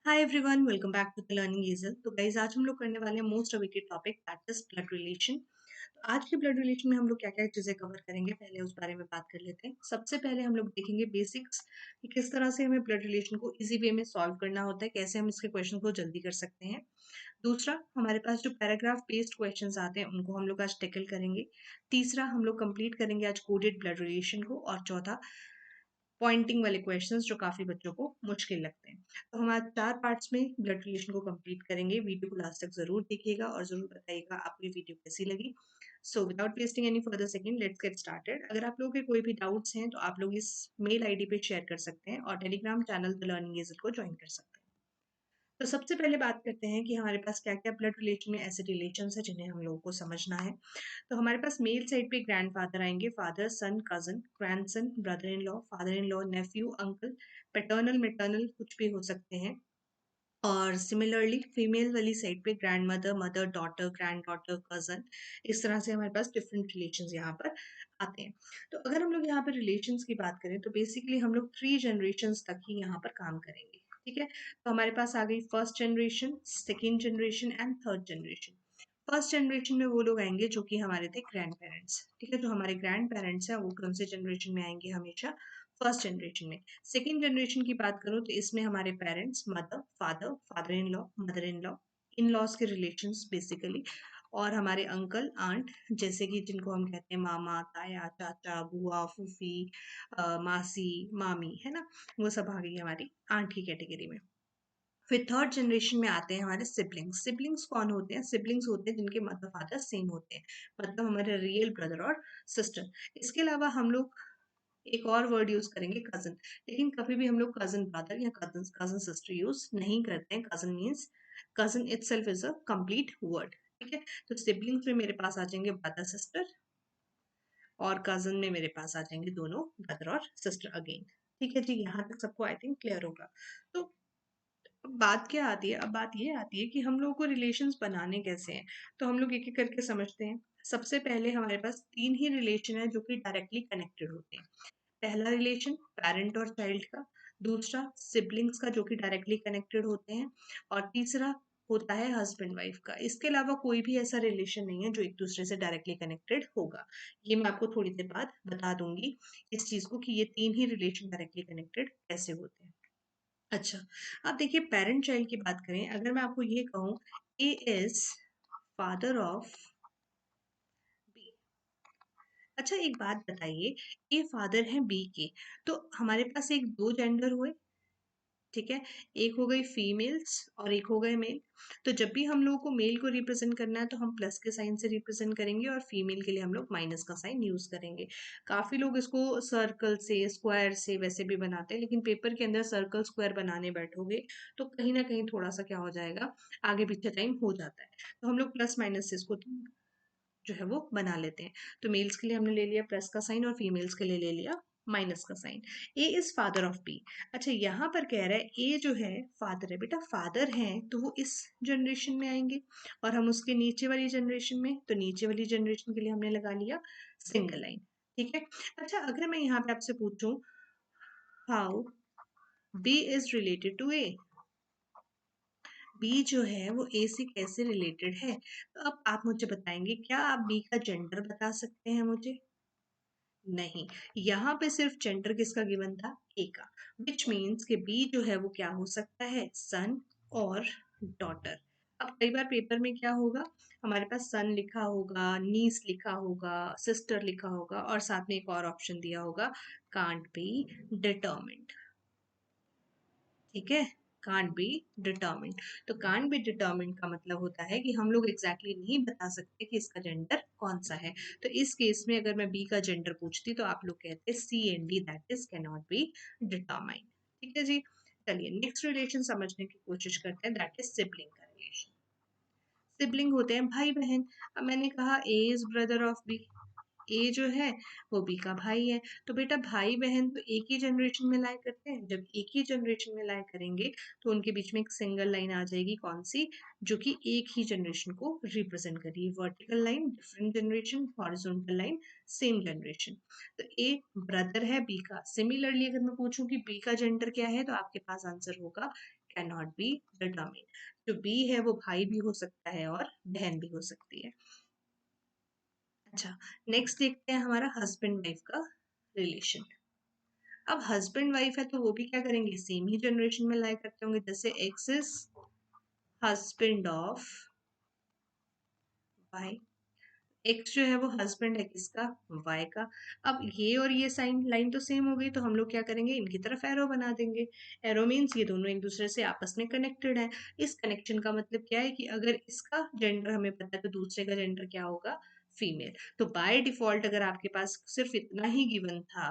Hi everyone, welcome back to the learning easel. तो guys, आज हम लोग करने वाले हैं most awaited topic, that is blood relation. तो आज के ब्लड रिलेशन में हम लोग क्या क्या चीजें कवर करेंगे, पहले उस बारे में बात कर लेते हैं। सबसे पहले हम लोग देखेंगे बेसिक्स कि किस तरह से हमें ब्लड रिलेशन को इजी वे में सॉल्व करना होता है, कैसे हम इसके क्वेश्चन को जल्दी कर सकते हैं। दूसरा, हमारे पास जो पैराग्राफ बेस्ड क्वेश्चंस आते हैं उनको हम लोग आज टैकल करेंगे। तीसरा, हम लोग कंप्लीट करेंगे आज कोडेड ब्लड रिलेशन को। और चौथा, पॉइंटिंग वाले क्वेश्चंस जो काफी बच्चों को मुश्किल लगते हैं। तो हम आज 4 पार्ट्स में ब्लड रिलेशन को कंप्लीट करेंगे। वीडियो को लास्ट तक जरूर देखिएगा और जरूर बताइएगा आपको ये वीडियो कैसी लगी। So without wasting any further second, let's get started. अगर आप लोगों के कोई भी डाउट्स हैं तो आप लोग इस मेल आईडी पे शेयर कर सकते हैं और टेलीग्राम चैनल द लर्निंग इजल को ज्वाइन कर सकते हैं। तो सबसे पहले बात करते हैं कि हमारे पास क्या क्या ब्लड रिलेशन में ऐसे रिलेशंस है जिन्हें हम लोगों को समझना है। तो हमारे पास मेल साइड पे ग्रैंडफादर आएंगे, father, son, cousin, grandson, brother in law, nephew, uncle, paternal, maternal कुछ भी हो सकते हैं। और सिमिलरली फीमेल वाली साइड पे grandmother, mother, daughter, granddaughter, cousin. इस तरह से हमारे पास डिफरेंट रिलेशंस यहाँ पर आते हैं। तो अगर हम लोग यहाँ पर रिलेशंस की बात करें तो बेसिकली हम लोग 3 जनरेशंस तक ही यहाँ पर काम करेंगे। ठीक है, तो हमारे पास आ गई first generation, second generation and third generation. First generation में वो लोग आएंगे जो कि हमारे थे ग्रैंड पेरेंट्स। ठीक है, जो हमारे ग्रैंड पेरेंट्स हैं वो कौन से जनरेशन में आएंगे? हमेशा फर्स्ट जनरेशन में। सेकेंड जनरेशन की बात करूं तो इसमें हमारे parents, mother, father, mother in laws के रिलेशंस बेसिकली, और हमारे अंकल, आंट, जैसे कि जिनको हम कहते हैं मामा, ताया, चाचा, बुआ, फूफी, मासी, मामी, है ना, वो सब आ गई हमारी आंट की कैटेगरी में। फिर थर्ड जनरेशन में आते हैं हमारे सिबलिंग्स। सिबलिंग्स कौन होते हैं? सिबलिंग्स होते हैं जिनके मदर फादर सेम होते हैं, मतलब हमारे रियल ब्रदर और सिस्टर। इसके अलावा हम लोग एक और वर्ड यूज करेंगे, कजन। लेकिन कभी भी हम लोग कजन ब्रदर या कजन कजन सिस्टर यूज नहीं करते हैं। Cousin means, cousin itself is a complete word. ठीक है, तो सिबलिंग्स में मेरे पास आ जाएंगे ब्रदर सिस्टर, और कजन में मेरे पास आ जाएंगे दोनों ब्रदर और सिस्टर अगेन। ठीक है जी, यहाँ तक सबको आई थिंक क्लियर होगा। तो अब बात क्या आती है? अब बात ये आती है कि हम लोगों को रिलेशंस बनाने कैसे हैं। तो हम लोग एक एक करके समझते हैं। सबसे पहले हमारे पास 3 ही रिलेशन है जो कि डायरेक्टली कनेक्टेड होते हैं। पहला रिलेशन पेरेंट और चाइल्ड का, दूसरा सिबलिंग्स का जो कि डायरेक्टली कनेक्टेड होते हैं, और तीसरा होता है हस्बैंड वाइफ का। इसके अलावा कोई भी ऐसा रिलेशन नहीं है जो एक दूसरे से डायरेक्टली कनेक्टेड होगा। ये मैं आपको थोड़ी देर बाद बता दूंगी इस चीज को कि ये 3 ही रिलेशन डायरेक्टली कनेक्टेड कैसे होते हैं। अच्छा, अब देखिए पेरेंट चाइल्ड की बात करें। अगर मैं आपको ये कहूँ, ए इज फादर ऑफ बी। अच्छा, एक बात बताइए, ए फादर हैं बी के, तो हमारे पास एक दो जेंडर हुए। ठीक है, एक हो गई फीमेल्स और एक हो गए मेल। तो जब भी हम लोगों को मेल को रिप्रेजेंट करना है तो हम प्लस के साइन से रिप्रेजेंट करेंगे, और फीमेल के लिए हम लोग माइनस का साइन यूज करेंगे। काफी लोग इसको सर्कल से, स्क्वायर से वैसे भी बनाते हैं, लेकिन पेपर के अंदर सर्कल स्क्वायर बनाने बैठोगे तो कहीं ना कहीं थोड़ा सा क्या हो जाएगा, आगे पीछे टाइम हो जाता है। तो हम लोग प्लस माइनस से इसको जो है वो बना लेते हैं। तो मेल्स के लिए हमने ले लिया प्लस का साइन और फीमेल्स के लिए ले लिया माइनस का sign. A is father of B. अच्छा, यहाँ पर कह रहा है ए जो है फादर है। बेटा फादर है तो वो इस जनरेशन में आएंगे, और हम उसके नीचे वाली जनरेशन में, तो नीचे वाली जनरेशन के लिए हमने लगा लिया सिंगल लाइन। ठीक है। अच्छा, अगर मैं यहाँ पे आपसे पूछूं how B is related to A, B जो है वो ए से कैसे रिलेटेड है, तो अब आप मुझे बताएंगे, क्या आप बी का जेंडर बता सकते हैं मुझे? नहीं, यहाँ पे सिर्फ जेंडर किसका गिवन था? ए का। विच मीन्स कि बी जो है वो क्या हो सकता है? सन और डॉटर। अब कई बार पेपर में क्या होगा, हमारे पास सन लिखा होगा, नीस लिखा होगा, सिस्टर लिखा होगा, और साथ में एक और ऑप्शन दिया होगा, कांट बी डिटर्मिन्ड। ठीक है, कांट बी डिटर्मिन्ड। तो कांट बी डिटर्मिन्ड का मतलब होता है कि हम लोग एग्जैक्टली नहीं बता सकते कि इसका जेंडर कौन सा है। तो इस केस में अगर मैं बी का जेंडर पूछती तो आप लोग कहते C and D, that is can not be determined. ठीक है जी, चलिए नेक्स्ट रिलेशन समझने की कोशिश करते हैं, दैट इज सिबलिंग का रिलेशन। सिबलिंग होते हैं भाई बहन। अब मैंने कहा ए इज ब्रदर ऑफ बी, ए जो है वो बी का भाई है। तो बेटा भाई बहन तो एक ही जनरेशन में लाई करते हैं। जब एक ही जनरेशन में लाई करेंगे तो उनके बीच में एक सिंगल लाइन आ जाएगी, कौन सी? जो कि एक ही जनरेशन को रिप्रेजेंट करिए। Vertical line different generation, horizontal line same generation. तो ए ब्रदर है बी का। सिमिलरली अगर मैं पूछूं कि बी का जेंडर क्या है तो आपके पास आंसर होगा कैन नॉट बी डिटर्मिन। जो बी है वो भाई भी हो सकता है और बहन भी हो सकती है। अच्छा, नेक्स्ट देखते हैं हमारा हस्बैंड वाइफ का रिलेशन। अब हस्बैंड वाइफ है तो वो भी क्या करेंगे, सेम ही जनरेशन में लाई करते होंगे। जैसे X is husband of Y, X जो है वो हस्बैंड है किसका, वाई का। अब ये और ये साइन लाइन तो सेम हो गई, तो हम लोग क्या करेंगे, इनकी तरफ एरो बना देंगे। एरो मीन्स ये दोनों एक दूसरे से आपस में कनेक्टेड है। इस कनेक्शन का मतलब क्या है कि अगर इसका जेंडर हमें पता है तो दूसरे का जेंडर क्या होगा, फीमेल। तो बाय डिफॉल्ट अगर आपके पास सिर्फ इतना ही गिवन था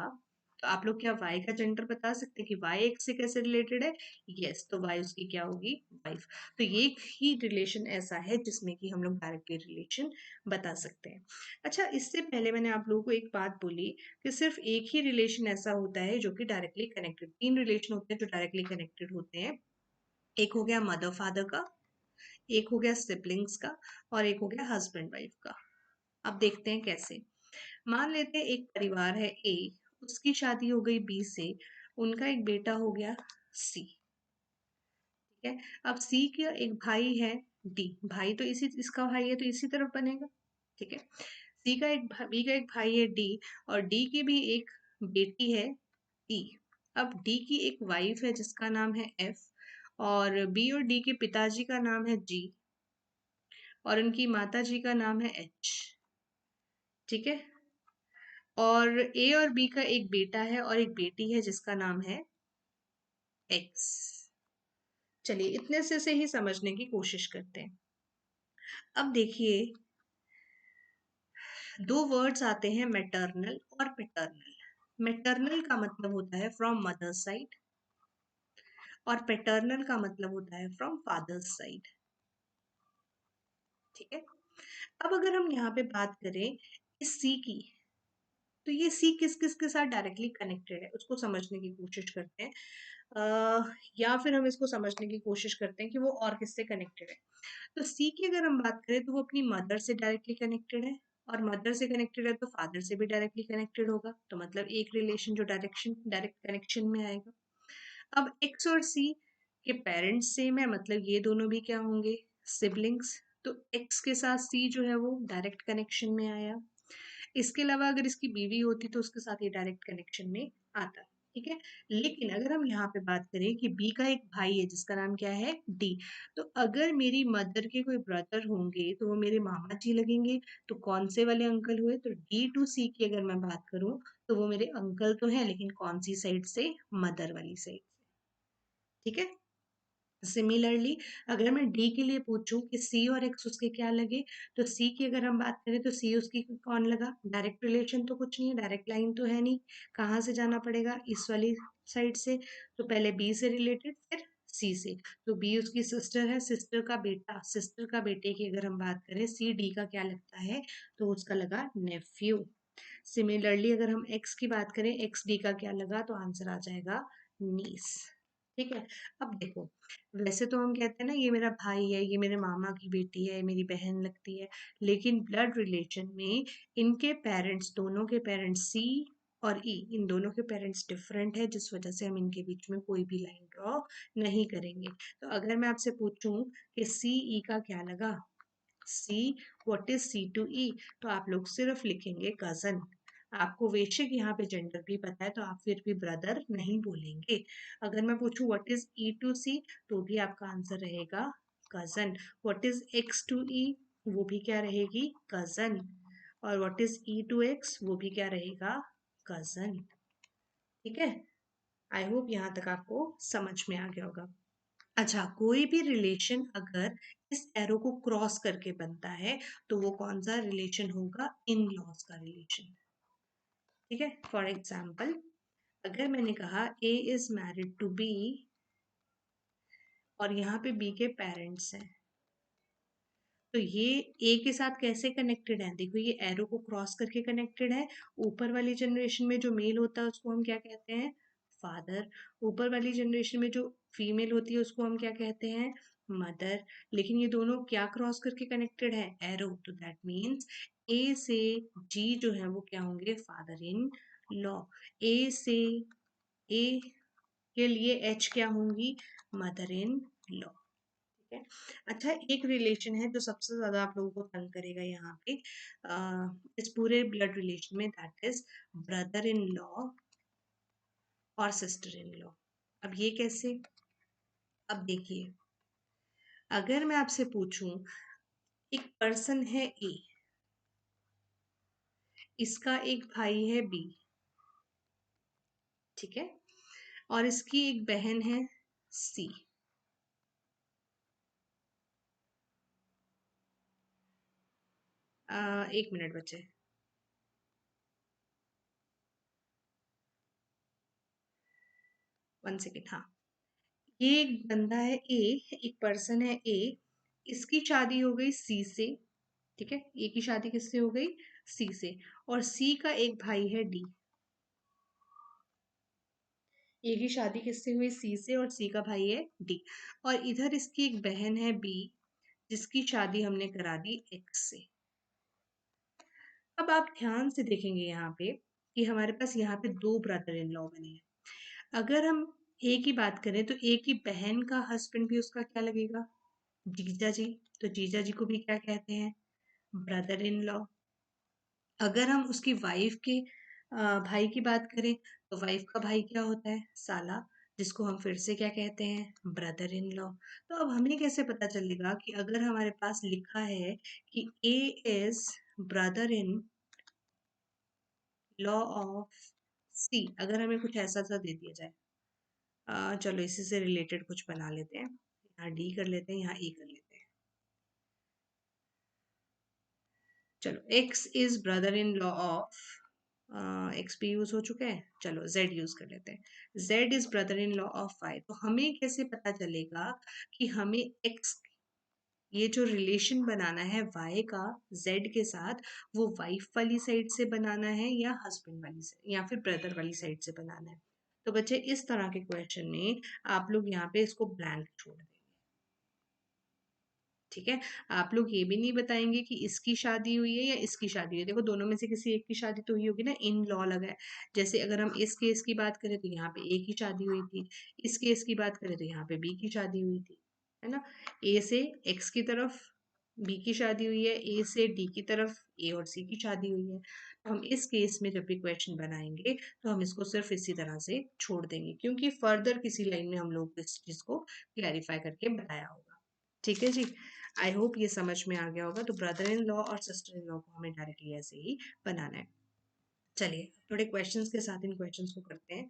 तो आप लोग क्या वाई का जेंडर बता सकते हैं कि वाई एक्स से कैसे रिलेटेड है। यस, तो वाई उसकी क्या होगी, वाइफ। तो ये ही रिलेशन ऐसा है जिसमें कि हम लोग डायरेक्टली रिलेशन बता सकते हैं। अच्छा, इससे पहले मैंने आप लोगों को एक बात बोली कि सिर्फ एक ही रिलेशन ऐसा होता है जो कि डायरेक्टली कनेक्टेड, 3 रिलेशन होते हैं जो डायरेक्टली कनेक्टेड होते हैं। एक हो गया मदर फादर का, एक हो गया सिबलिंग्स का, और एक हो गया हस्बैंड वाइफ का। अब देखते हैं कैसे। मान लेते हैं एक परिवार है ए, उसकी शादी हो गई बी से, उनका एक बेटा हो गया सी। ठीक है, अब सी का एक भाई है डी, भाई तो इसी इसका भाई है तो इसी तरफ बनेगा। ठीक है, सी का एक बी का एक भाई है डी, और डी की भी एक बेटी है ई। अब डी की एक वाइफ है जिसका नाम है एफ, और बी और डी के पिताजी का नाम है जी, और उनकी माता जी का नाम है एच। ठीक है, और ए और बी का एक बेटा है और एक बेटी है जिसका नाम है एक्स। चलिए इतने से ही समझने की कोशिश करते हैं। अब देखिए, दो वर्ड्स आते हैं मैटरनल और पैटर्नल। मैटरनल का मतलब होता है फ्रॉम मदर साइड, और पैटर्नल का मतलब होता है फ्रॉम फादर साइड। ठीक है, अब अगर हम यहाँ पे बात करें इस सी की, तो ये सी किस किस के साथ डायरेक्टली कनेक्टेड है उसको समझने की कोशिश करते हैं। या फिर हम इसको समझने की कोशिश करते हैं कि वो और किससे कनेक्टेड है। तो सी की अगर हम बात करें तो वो अपनी मदर से डायरेक्टली कनेक्टेड है, और मदर से कनेक्टेड है तो फादर से भी डायरेक्टली कनेक्टेड होगा। तो मतलब एक रिलेशन जो डायरेक्ट कनेक्शन में आएगा। अब एक्स और सी के पेरेंट्स सेम है, मतलब ये दोनों भी क्या होंगे, सिबलिंग्स। तो एक्स के साथ सी जो है वो डायरेक्ट कनेक्शन में आया। इसके अलावा अगर इसकी बीवी होती तो उसके साथ ये डायरेक्ट कनेक्शन में आता। ठीक है, लेकिन अगर हम यहाँ पे बात करें कि बी का एक भाई है जिसका नाम क्या है डी, तो अगर मेरी मदर के कोई ब्रदर होंगे तो वो मेरे मामा जी लगेंगे। तो कौन से वाले अंकल हुए, तो डी टू सी की अगर मैं बात करूं तो वो मेरे अंकल तो हैं, लेकिन कौन सी साइड से, मदर वाली साइड से। ठीक है, सिमिलरली अगर मैं डी के लिए पूछूं कि सी और एक्स उसके क्या लगे, तो सी की अगर हम बात करें तो सी उसकी कौन लगा, डायरेक्ट रिलेशन तो कुछ नहीं है, डायरेक्ट लाइन तो है नहीं, कहाँ से जाना पड़ेगा, इस वाली साइड से। तो पहले बी से रिलेटेड फिर सी से। तो बी उसकी सिस्टर है, सिस्टर का बेटा, सिस्टर का बेटे की अगर हम बात करें सी डी का क्या लगता है, तो उसका लगा नेफ्यू। सिमिलरली अगर हम एक्स की बात करें, एक्स डी का क्या लगा, तो आंसर आ जाएगा नीस। ठीक है, अब देखो, वैसे तो हम कहते हैं ना ये मेरा भाई है, ये मेरे मामा की बेटी है, मेरी बहन लगती है, लेकिन ब्लड रिलेशन में इनके पेरेंट्स, दोनों के पेरेंट्स सी और ई, इन दोनों के पेरेंट्स डिफरेंट है, जिस वजह से हम इनके बीच में कोई भी लाइन ड्रॉ नहीं करेंगे। तो अगर मैं आपसे पूछूं कि सी ई का क्या लगा, सी, व्हाट इज सी टू ई, तो आप लोग सिर्फ लिखेंगे कजन। आपको बेशक यहाँ पे जेंडर भी पता है तो आप फिर भी ब्रदर नहीं बोलेंगे। अगर मैं पूछूं what is E to C, तो भी आपका आंसर रहेगा cousin. What is X to E, वो भी क्या रहेगी, कजन। और what is E to X, वो भी क्या रहेगा, कजन। ठीक है, आई होप यहाँ तक आपको समझ में आ गया होगा। अच्छा, कोई भी रिलेशन अगर इस एरो को क्रॉस करके बनता है तो वो कौन सा रिलेशन होगा, इन लॉज का रिलेशन। ठीक है, फॉर एग्जाम्पल अगर मैंने कहा ए इज मैरिड टू बी, और यहाँ पे बी के पेरेंट्स हैं, तो ये ए के साथ कैसे कनेक्टेड है, देखो ये एरो को क्रॉस करके कनेक्टेड है। ऊपर वाली जनरेशन में जो मेल होता है उसको हम क्या कहते हैं, फादर। ऊपर वाली जनरेशन में जो फीमेल होती है उसको हम क्या कहते हैं, मदर। लेकिन ये दोनों क्या क्रॉस करके कनेक्टेड है, एरो। तो दैट मीन्स ए से जी जो है वो क्या होंगे, फादर इन लॉ। ए से ए के लिए एच क्या होंगी, मदर इन लॉ। ठीक है। अच्छा, एक रिलेशन है जो सबसे ज्यादा आप लोगों को तंग करेगा यहाँ पे इस पूरे ब्लड रिलेशन में, that is brother in law और सिस्टर इन लॉ। अब ये कैसे? अब देखिए, अगर मैं आपसे पूछूं, एक पर्सन है ए, इसका एक भाई है बी, ठीक है, और इसकी एक बहन है सी। एक मिनट बचे। One second. हाँ, ये एक बंदा है ए, एक पर्सन है ए, इसकी शादी हो गई सी से, ठीक है, ए की शादी किससे हो गई? सी से। और सी का एक भाई है डी। ए की शादी किससे हुई? सी से, और सी का भाई है डी। और इधर इसकी एक बहन है बी, जिसकी शादी हमने करा दी एक्स से। अब आप ध्यान से देखेंगे यहाँ पे कि हमारे पास यहाँ पे दो ब्रदर इन लॉ बने हैं। अगर हम ए की बात करें तो ए की बहन का हस्बैंड भी उसका क्या लगेगा? जीजा जी। तो जीजा जी को भी क्या कहते हैं? Brother in law. अगर हम उसकी वाइफ के भाई की बात करें तो वाइफ का भाई क्या होता है? साला, जिसको हम फिर से क्या कहते हैं? Brother in law. तो अब हमें कैसे पता चलेगा कि अगर हमारे पास लिखा है कि A is brother in law of C, अगर हमें कुछ ऐसा सा दे दिया जाए, चलो इसी से रिलेटेड कुछ बना लेते हैं, यहाँ डी कर लेते हैं, यहाँ ए कर लेते हैं। चलो, X is brother in law of, X भी यूज हो चुका है, चलो जेड यूज कर लेते हैं। Z is brother in law of Y. तो हमें कैसे पता चलेगा कि हमें एक्स, ये जो रिलेशन बनाना है वाई का जेड के साथ, वो वाइफ वाली साइड से बनाना है या हस्बैंड वाली साइड या फिर ब्रदर वाली साइड से बनाना है? तो बच्चे, इस तरह के क्वेश्चन में आप लोग यहाँ पे इसको ब्लैंक छोड़ देंगे। ठीक है, आप लोग ये भी नहीं बताएंगे कि इसकी शादी हुई है या इसकी शादी हुई है। देखो, दोनों में से किसी एक की शादी तो हुई होगी ना, इन लॉ लगा है। जैसे अगर हम इस केस की बात करें तो यहाँ पे ए की शादी हुई थी, इस केस की बात करें तो यहाँ पे बी की शादी हुई थी, है ना। ए से एक्स की तरफ बी की शादी हुई है, ए से डी की तरफ ए और सी की शादी हुई है। तो हम इस केस में जब भी क्वेश्चन बनाएंगे तो हम इसको सिर्फ इसी तरह से छोड़ देंगे, क्योंकि फर्दर किसी लाइन में हम लोग इस चीज को क्लैरिफाई करके बताया होगा। ठीक है जी, आई होप ये समझ में आ गया होगा। तो ब्रदर इन लॉ और सिस्टर इन लॉ को हमें डायरेक्टली ऐसे ही बनाना है। चलिए, थोड़े क्वेश्चंस के साथ इन क्वेश्चंस को करते हैं,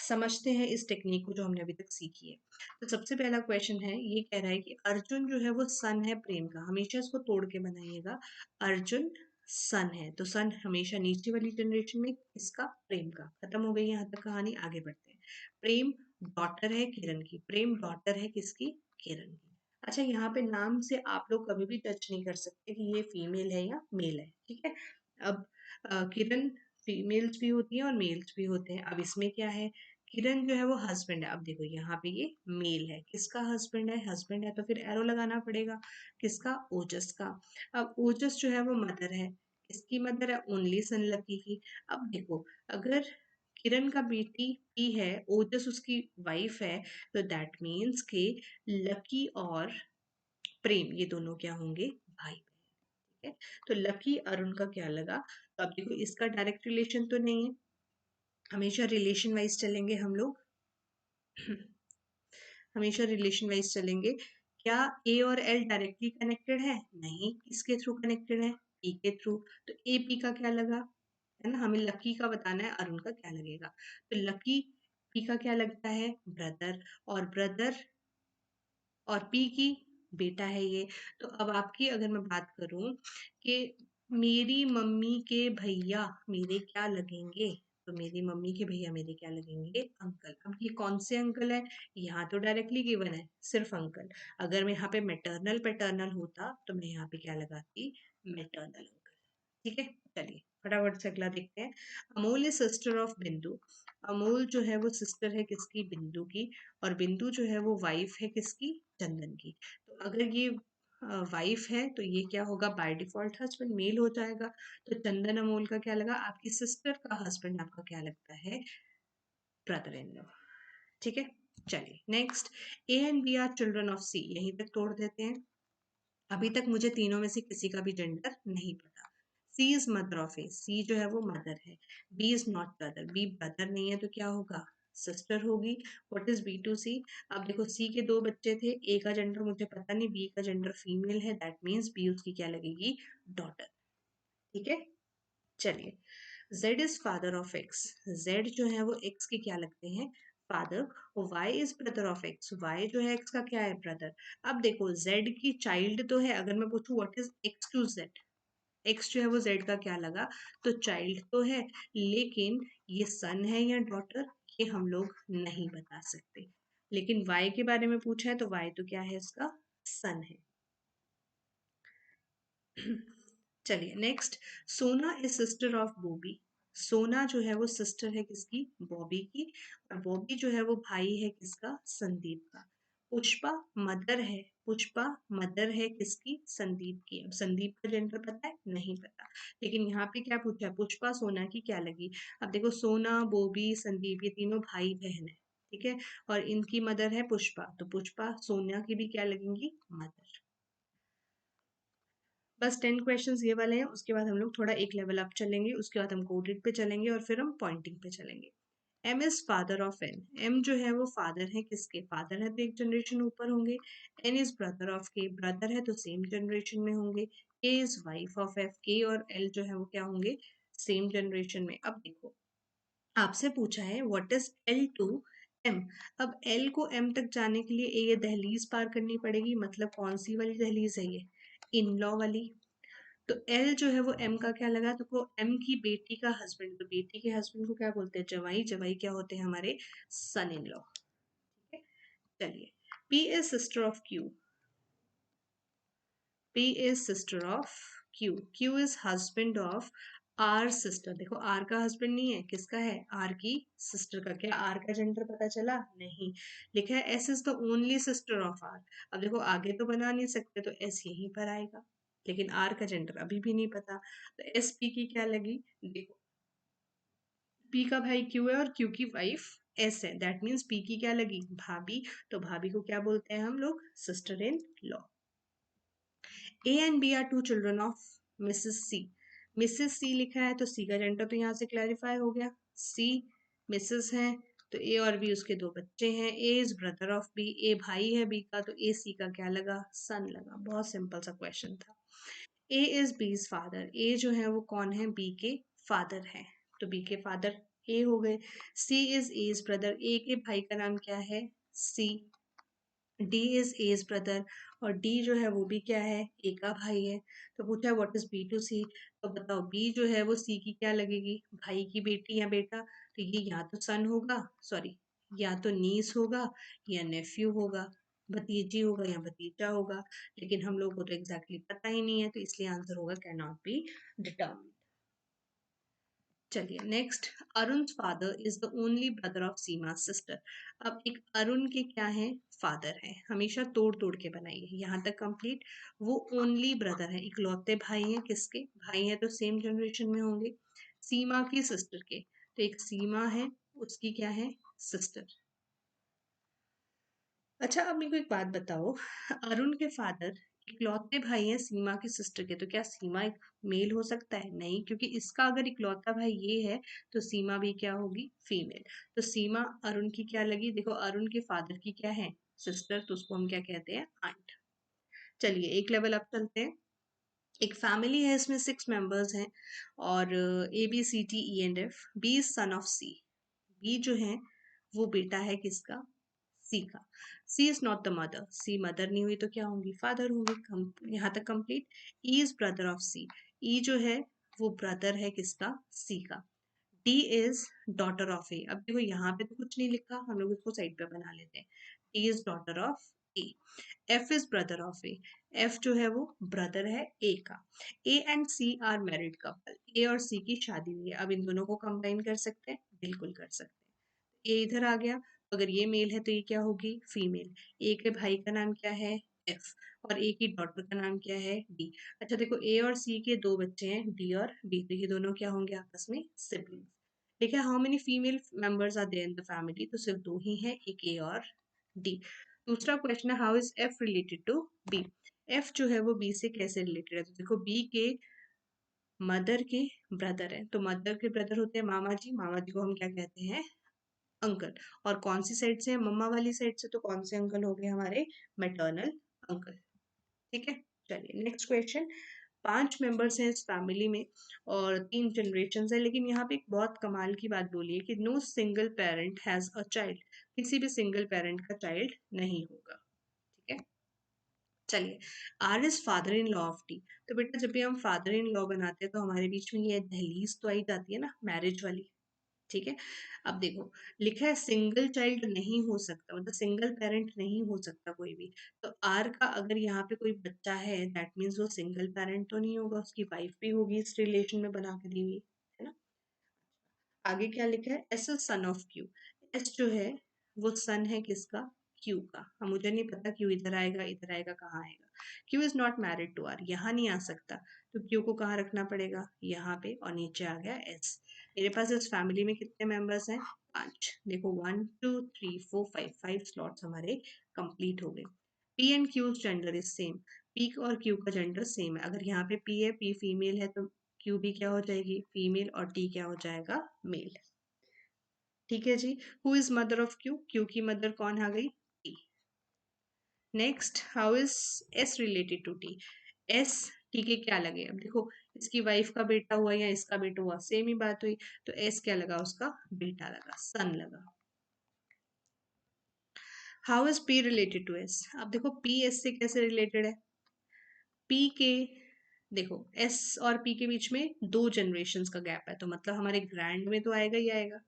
समझते हैं इस टेक्निक को जो हमने अभी तक सीखी है। तो सबसे पहला क्वेश्चन है, ये कह रहा है कि अर्जुन जो है वो सन है प्रेम का। हमेशा इसको तोड़ के बनाइएगा। अर्जुन सन है, तो सन हमेशा नीचे वाली जनरेशन में किसका? प्रेम का। खत्म हो गई यहाँ तक कहानी, आगे बढ़ते हैं। प्रेम डॉटर है किरण की। प्रेम डॉटर है किसकी? किरण की। अच्छा, यहाँ पे नाम से आप लोग कभी भी टच नहीं कर सकते कि ये फीमेल है या मेल है, ठीक है। अब किरण फीमेल्स भी होती हैं और मेल्स भी होते हैं। अब इसमें क्या है, किरण जो है वो हस्बैंड है। अब देखो यहाँ पे ये मेल है, किसका हस्बैंड है? हस्बैंड है तो फिर एरो लगाना पड़ेगा, किसका? ओजस का। अब ओजस जो है वो मदर है, किसकी मदर है? ओनली सनलकी की। अब देखो, अगर किरण का बेटी पी है, ओजस उसकी वाइफ है, तो दैट मीन्स के लकी और प्रेम ये दोनों क्या होंगे? भाई। ठीक है, तो लकी अरुण का क्या लगा? तो अब देखो, इसका डायरेक्ट रिलेशन तो नहीं है, हमेशा रिलेशन वाइज चलेंगे हम लोग। हमेशा रिलेशन वाइज चलेंगे। क्या ए और एल डायरेक्टली कनेक्टेड है? नहीं, किसके थ्रू कनेक्टेड है? पी के थ्रू। तो ए पी का क्या लगा? है ना, हमें लकी का बताना है, अरुण का क्या लगेगा? तो लकी पी का क्या लगता है? ब्रदर। और ब्रदर और पी की बेटा है ये। तो अब आपकी अगर मैं बात करूं कि मेरी मम्मी के भैया मेरे क्या लगेंगे, तो मेरी मम्मी के भैया मेरे क्या लगेंगे? अंकल। अब ये कौन से अंकल है? यहाँ तो डायरेक्टली गिवन है सिर्फ अंकल। अगर मैं यहाँ पे मैटरनल पैटर्नल होता तो मैं यहाँ पे क्या लगाती? Maternal uncle. ठीक है, चलिए फटाफट से अगला देखते हैं। अमोल इज सिस्टर ऑफ बिंदु। अमोल जो है वो सिस्टर है किसकी? बिंदु की। और बिंदु जो है वो वाइफ है किसकी? चंदन की। तो अगर ये वाइफ है तो ये क्या होगा? बाय डिफॉल्ट हस्बैंड मेल हो जाएगा। तो चंदन अमोल का क्या लगा? आपकी सिस्टर का हस्बैंड आपका क्या लगता है? Brother in law. ठीक है, चलिए next, A and B are children of C, यहीं तक तोड़ देते हैं। अभी तक मुझे तीनों में से किसी का भी जेंडर नहीं पता। C is mother of A, C जो है वो मदर है। B is not brother, B brother नहीं है तो क्या होगा, सिस्टर होगी। What is B to C, अब देखो सी के दो बच्चे थे, ए का जेंडर मुझे पता नहीं, बी का जेंडर फीमेल है, दैट मीन्स बी उसकी क्या लगेगी, डॉटर। ठीक है, चलिए, Z is father of X, Z जो है वो X के क्या लगते हैं, फादर। और Y is brother of X, Y जो है X का क्या है, ब्रदर। अब देखो Z की चाइल्ड तो है, अगर मैं पूछूं what is X to Z, X जो है वो Z का क्या लगा, तो चाइल्ड तो है, लेकिन ये सन है या डॉटर, ये हम लोग नहीं बता सकते। लेकिन Y के बारे में पूछा है तो Y तो क्या है, इसका सन है। चलिए नेक्स्ट, सोना इज सिस्टर ऑफ बॉबी, सोना जो है वो सिस्टर है किसकी, बॉबी की, और बॉबी जो है वो भाई है किसका, संदीप का। पुष्पा मदर है, पुष्पा मदर है किसकी, संदीप की। अब संदीप का जेंडर पता है, नहीं पता, लेकिन यहाँ पे क्या पूछा है, पुष्पा सोना की क्या लगी। अब देखो सोना, बॉबी, संदीप, ये तीनों भाई बहन है, ठीक है, और इनकी मदर है पुष्पा, तो पुष्पा सोनिया की भी क्या लगेंगी, मदर। बस 10 क्वेश्चंस ये वाले हैं, उसके बाद हम लोग थोड़ा एक लेवल अप चलेंगे, उसके बाद हम कोडेड पे चलेंगे और फिर हम पॉइंटिंग पे चलेंगे। M is father of N, M जो है वो फादर है किसके, फादर है तो एक जनरेशन ऊपर होंगे। एन इज ब्रदर ऑफ के, ब्रदर है तो सेम जनरेशन में होंगे। के इज वाइफ ऑफ एफ, के और एल जो है वो क्या होंगे, सेम जनरेशन में। अब देखो, आपसे पूछा है what is L to M, अब एल को एम तक जाने के लिए ये दहलीज पार करनी पड़ेगी, मतलब कौन सी वाली दहलीज है ये, इन लॉ वाली। तो एल जो है वो एम का क्या लगा, तो वो एम की बेटी का हस्बैंड, तो बेटी के हस्बैंड को क्या बोलते हैं, जवाई, जवाई क्या होते हैं हमारे, सन इन लॉ। ठीक है, चलिए, P is sister of Q, P is sister of Q, Q is husband of R sister. देखो आर का हस्बैंड नहीं है, किसका है, आर की सिस्टर का। क्या आर का जेंडर पता चला, नहीं, लिखा है S is the only sister of R. अब देखो आगे तो बना नहीं सकते, तो एस यहीं पर आएगा, लेकिन आर का जेंडर अभी भी नहीं पता, तो एस पी की क्या लगी, देखो पी का भाई क्यू है और क्यू की वाइफ एस है, दैट मीन्स पी की क्या लगी, भाभी, तो भाभी को क्या बोलते हैं हम लोग, sister in law. A and B are two children of Mrs C, Mrs C लिखा है तो सी का जेंडर तो यहाँ से क्लैरिफाई हो गया, सी मिसेस है, तो ए और बी उसके दो बच्चे हैं। ए इज ब्रदर ऑफ बी, ए भाई है बी का, तो ए सी का क्या लगा, सन लगा, बहुत सिंपल सा क्वेश्चन था। ए इज बीज फादर, ए जो है वो कौन है, बी के फादर है, तो बी के फादर ए हो गए। सी इज एज ब्रदर, ए के भाई का नाम क्या है, सी। डी इज एज ब्रदर, और डी जो है वो भी क्या है, ए का भाई है। तो पूछा है what is B to C, तो बताओ बी जो है वो सी की क्या लगेगी, भाई की बेटी या बेटा, तो ये या तो सन होगा, सॉरी, या तो नीस होगा या नेफ्यू होगा, भतीजी होगा या भतीजा होगा, लेकिन हम लोग को तो एग्जैक्टली पता ही नहीं है, तो इसलिए आंसर होगा कैन नॉट बी डिटर्मिन्ड। चलिए next, Arun father is the only brother of Seema sister. अब एक अरुण के क्या है, फादर है, हमेशा तोड़ तोड़ के बनाइए, यहाँ तक कंप्लीट। वो ओनली ब्रदर है, इकलौते भाई हैं, किसके भाई हैं, तो सेम जनरेशन में होंगे, सीमा की सिस्टर के, तो एक सीमा है, उसकी क्या है, सिस्टर। अच्छा अब मेरे को एक बात बताओ, अरुण के फादर इकलौते भाई हैं सीमा की सिस्टर के, तो क्या सीमा एक मेल हो सकता है, नहीं, क्योंकि इसका अगर इकलौता भाई ये है तो सीमा भी क्या होगी, फीमेल। तो सीमा अरुण की क्या लगी, देखो अरुण के फादर की क्या है, सिस्टर, तो उसको हम क्या कहते हैं, आंट। चलिए एक लेवल अप चलते हैं। एक फैमिली है, इसमें 6 मेंबर्स हैं, और A B C T E and F, B is son of C, B जो है वो बेटा है किसका, सी का। C is not the mother, C mother नहीं हुई तो क्या होंगी, फादर होंगे, यहाँ तक complete. E is brother of C, E जो है वो ब्रदर है किसका, सी का। D is daughter of A, अब देखो यहाँ पे तो कुछ नहीं लिखा, हम लोग इसको साइड पे बना लेते हैं। D is daughter of A. F is brother of A, F जो है वो ब्रदर है ए का। A and C are married couple, A और सी की शादी हुई है, अब इन दोनों को कंबाइन कर सकते हैं, बिल्कुल कर सकते हैं। ये इधर आ गया, तो अगर ये मेल है तो ये क्या होगी, फीमेल। ए के भाई का नाम क्या है, एफ, और ए की डॉटर का नाम क्या है, डी। अच्छा देखो ए और सी के दो बच्चे हैं, डी और बी, तो ये दोनों क्या होंगे आपस में, सिबलिंग्स। ठीक है, how many female members are there in the family, तो सिर्फ दो ही हैं, एक ए और डी। दूसरा क्वेश्चन है how is F related to B. F जो है वो बी से कैसे रिलेटेड है, तो देखो बी के मदर के ब्रदर है, तो मदर के ब्रदर होते हैं मामा जी को हम क्या कहते हैं, अंकल। और कौन सी साइड से है, मम्मा वाली साइड से, तो कौन से अंकल हो गए हमारे, मैटरनल अंकल। ठीक है, चलिए नेक्स्ट क्वेश्चन। 5 मेंबर्स हैं इस फैमिली में और 3 जनरेशंस है, लेकिन यहाँ पे एक बहुत कमाल की बात बोली है कि no single parent has a child, किसी भी सिंगल पेरेंट का चाइल्ड नहीं होगा। ठीक है, चलिए R is father in law of T. तो बेटा जब भी हम फादर इन लॉ बनाते हैं तो हमारे बीच में ये दहलीज तो आई जाती है ना, मैरिज वाली। ठीक है, अब देखो लिखा है सिंगल चाइल्ड नहीं हो सकता, मतलब सिंगल पेरेंट नहीं हो सकता कोई भी। तो आर का अगर यहाँ पे कोई बच्चा है दैट मीन्स वो सिंगल पेरेंट तो नहीं होगा, उसकी वाइफ भी होगी इस रिलेशन में बना के दी हुई, है ना। आगे क्या लिखा है, S is son of Q. S जो है वो सन है किसका, क्यू का। अब मुझे नहीं पता क्यू इधर आएगा कहाँ आएगा। Q is not married to R, यहाँ नहीं आ सकता, तो क्यू को कहाँ रखना पड़ेगा, यहाँ पे, और नीचे आ गया एस। मेरे पास इस फैमिली में कितने मेंबर्स हैं, 5। देखो 1 2 3 4 5, 5 स्लॉट्स हमारे कंप्लीट हो गए। P and Q gender is same, P और क्यू का जेंडर सेम है। अगर यहाँ पे पी है, पी फीमेल है, तो क्यू भी क्या हो जाएगी, फीमेल, और टी क्या हो जाएगा, मेल। ठीक है जी। Who is mother of Q, Q की मदर कौन आ गई, T. Next how is S related to T. S T के क्या लगे, अब देखो इसकी वाइफ का बेटा हुआ या इसका बेटा हुआ, सेम ही बात हुई, तो एस क्या लगा, उसका बेटा लगा, सन लगा। How is P related to S. अब देखो पी एस से कैसे रिलेटेड है, पी के, देखो एस और पी के बीच में 2 जनरेशन्स का गैप है, तो मतलब हमारे ग्रैंड में तो आएगा ही आएगा,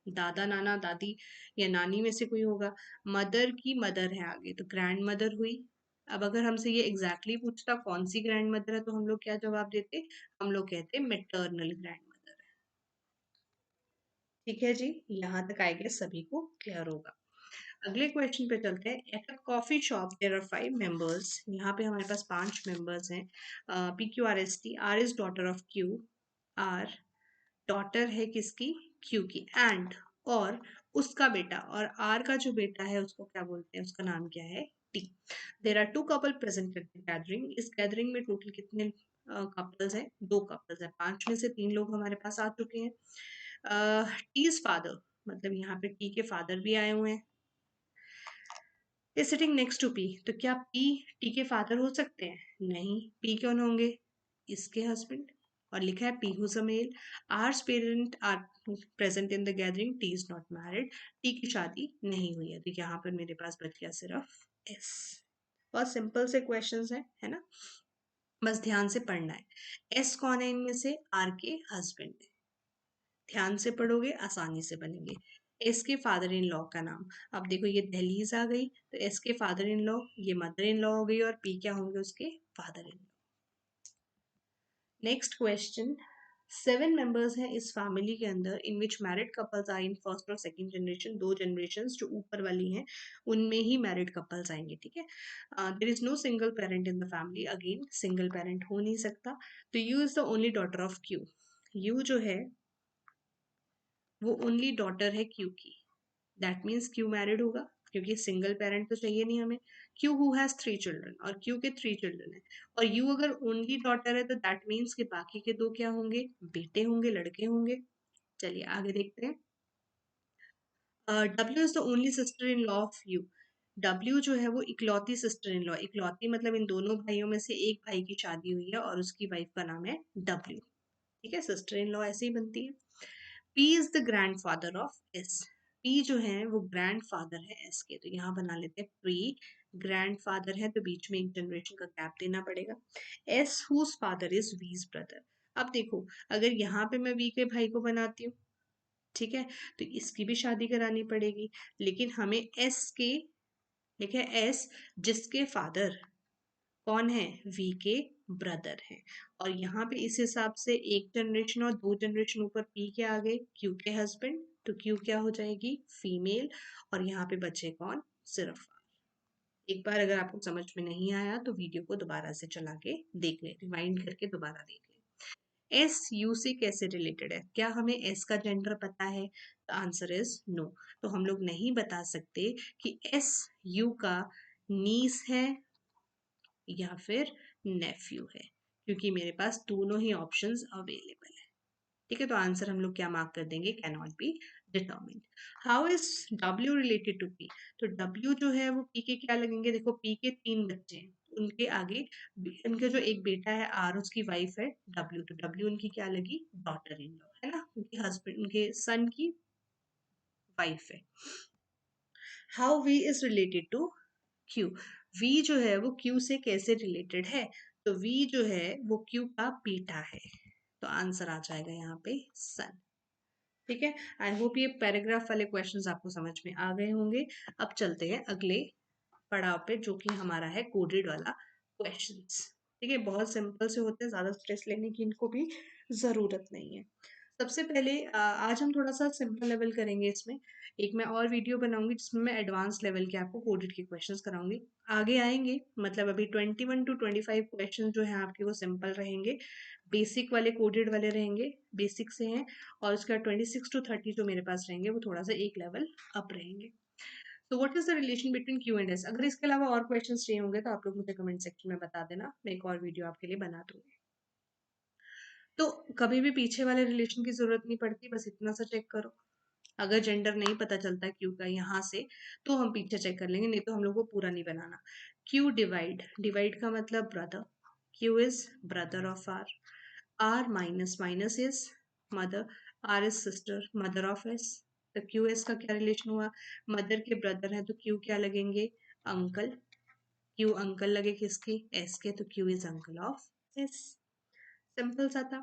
दादा नाना दादी या नानी में से कोई होगा। मदर की मदर है आगे, तो ग्रैंड मदर हुई। अब अगर हमसे ये एग्जैक्टली पूछता कौन सी ग्रैंड मदर है, तो हम लोग क्या जवाब देते, हम लोग कहते मेटर्नल ग्रैंड मदर है। ठीक है जी, यहाँ तक आई गेस सभी को क्लियर होगा। अगले क्वेश्चन पे चलते हैं। At a coffee shop there are 5 members, यहाँ पे हमारे पास 5 मेंबर्स हैं। P Q R S T, R is daughter of Q, R daughter है किसकी, क्यू की, एंड, और उसका बेटा, और आर का जो बेटा है उसको क्या बोलते हैं, उसका नाम क्या है, T. There are 2 couple present at the gathering, इस गैदरिंग में टोटल कितने कपल्स हैं, 2 कपल्स हैं, 5 में से 3 लोग हमारे पास आ चुके हैं। टी इज फादर, मतलब यहाँ पे टी के फादर भी आए हुए हैं, is sitting next to P, तो क्या पी टी के फादर हो सकते हैं, नहीं, पी कौन होंगे, इसके हस्बैंड। और लिखा है P who's a male, R's parent are present in the gathering, T is not married, T की शादी नहीं हुई है, तो यहाँ पर मेरे पास बच गया सिर्फ एस। बहुत सिंपल से क्वेश्चंस है ना, बस ध्यान से पढ़ना है। एस कौन है इनमें से, आर के हस्बैंड है, ध्यान से पढ़ोगे आसानी से बनेंगे। एस के फादर इन लॉ का नाम, अब देखो ये दहलीज आ गई, तो एस के फादर इन लॉ, ये मदर इन लॉ हो गई, और पी क्या होंगे उसके father in law. Next question. 7 members हैं इस फैमिली के अंदर, in which married couples are in first और सेकंड जनरेशन, 2 जनरेशन जो ऊपर वाली हैं उनमें ही मैरिड कपल्स आएंगे। ठीक है, there is no single parent in the family, again single parent हो नहीं सकता, तो U is the only daughter of Q. U जो है वो ओनली डॉटर है क्यू की, दैट मीन्स क्यू मैरिड होगा, क्योंकि सिंगल पेरेंट तो चाहिए नहीं हमें। क्यू हु हैज 3 चिल्ड्रन, और क्यू के 3 चिल्ड्रन है, और यू अगर ओनली डॉटर है तो दैट मीन्स कि बाकी के 2 क्या होंगे, बेटे होंगे, लड़के होंगे। चलिए आगे देखते हैं। W is the only sister in law of you. W जो है वो इकलौती सिस्टर इन लॉ, इकलौती मतलब इन दोनों भाइयों में से एक भाई की शादी हुई है और उसकी वाइफ का नाम है डब्ल्यू। ठीक है, सिस्टर इन लॉ ऐसे ही बनती है। P is the grand father of S. P जो है वो ग्रैंड फादर है एस के, तो यहाँ बना लेते हैं पी ग्रैंड फादर है, तो बीच में एक जनरेशन का गैप देना पड़ेगा। एस हुज फादर इज वीज ब्रदर। अब देखो अगर यहाँ पे मैं वी के भाई को बनाती हूँ, ठीक है, तो इसकी भी शादी करानी पड़ेगी, लेकिन हमें एस के, लिखे एस जिसके फादर कौन है, वी के ब्रदर है, और यहाँ पे इस हिसाब से एक जनरेशन और 2 जनरेशन ऊपर पी के आ गए क्यू के हस्बैंड, तो क्यू क्या हो जाएगी, फीमेल, और यहाँ पे बचे कौन, सिर्फ। एक बार अगर आपको समझ में नहीं आया तो वीडियो को दोबारा से चला के देख ले, रिवाइंड करके दोबारा देख ले। एस यू से कैसे रिलेटेड है? क्या हमें एस का जेंडर पता है? Answer is no. तो हम लोग नहीं बता सकते कि एस यू का नीस है या फिर नेफ्यू है, क्योंकि मेरे पास दोनों ही ऑप्शंस अवेलेबल है। ठीक है, तो आंसर हम लोग क्या मार्क कर देंगे? Can not be determined. How is W related to P? तो डब्ल्यू जो है वो पी के क्या लगेंगे? देखो पी के 3 बच्चे हैं, उनके आगे उनके जो एक बेटा है आर, उसकी वाइफ है डब्ल्यू, तो डब्ल्यू उनकी क्या लगी? डॉटर इन लॉ, है ना, उनके हस्बैंड, उनके सन की वाइफ है। How V is related to Q? V जो है वो क्यू से कैसे रिलेटेड है? तो वी जो है वो क्यू का बेटा है, तो आंसर आ जाएगा यहाँ पे सन। ठीक है, आई होप ये पैराग्राफ वाले क्वेश्चंस आपको समझ में आ गए होंगे। अब चलते हैं अगले पड़ाव पे, जो कि हमारा है कोडेड वाला क्वेश्चंस। ठीक है, बहुत सिंपल से होते हैं, ज्यादा स्ट्रेस लेने की इनको भी जरूरत नहीं है। सबसे पहले आज हम थोड़ा सा सिंपल लेवल करेंगे इसमें। एक मैं और वीडियो बनाऊंगी जिसमें मैं एडवांस लेवल के आपको कोडेड के क्वेश्चंस कराऊंगी। आगे आएंगे, मतलब अभी 21 to 25 क्वेश्चन जो है आपके वो सिंपल रहेंगे, बेसिक वाले कोडेड वाले रहेंगे, बेसिक से हैं। और उसके बाद 26 to 30 जो मेरे पास रहेंगे वो थोड़ा सा एक लेवल अप रहेंगे। तो what is the relation between Q and S? अगर इसके अलावा और क्वेश्चन चाहिए होंगे तो आप लोग मुझे कमेंट सेक्शन में बता देना, मैं एक और वीडियो आपके लिए बना दूंगी। तो कभी भी पीछे वाले रिलेशन की जरूरत नहीं पड़ती, बस इतना सा चेक करो। अगर जेंडर नहीं पता चलता क्यू का यहाँ से, तो हम पीछे चेक कर लेंगे, नहीं तो हम लोग को पूरा नहीं बनाना। क्यू डिवाइड, डिवाइड का मतलब brother, Q is brother of R. R minus minus is mother, R is sister, mother of S. तो क्यू एस का क्या रिलेशन हुआ? मदर के ब्रदर है तो क्यू क्या लगेंगे? अंकल। क्यू अंकल लगे किसके? एस के, तो Q is uncle of S. Simple सा था।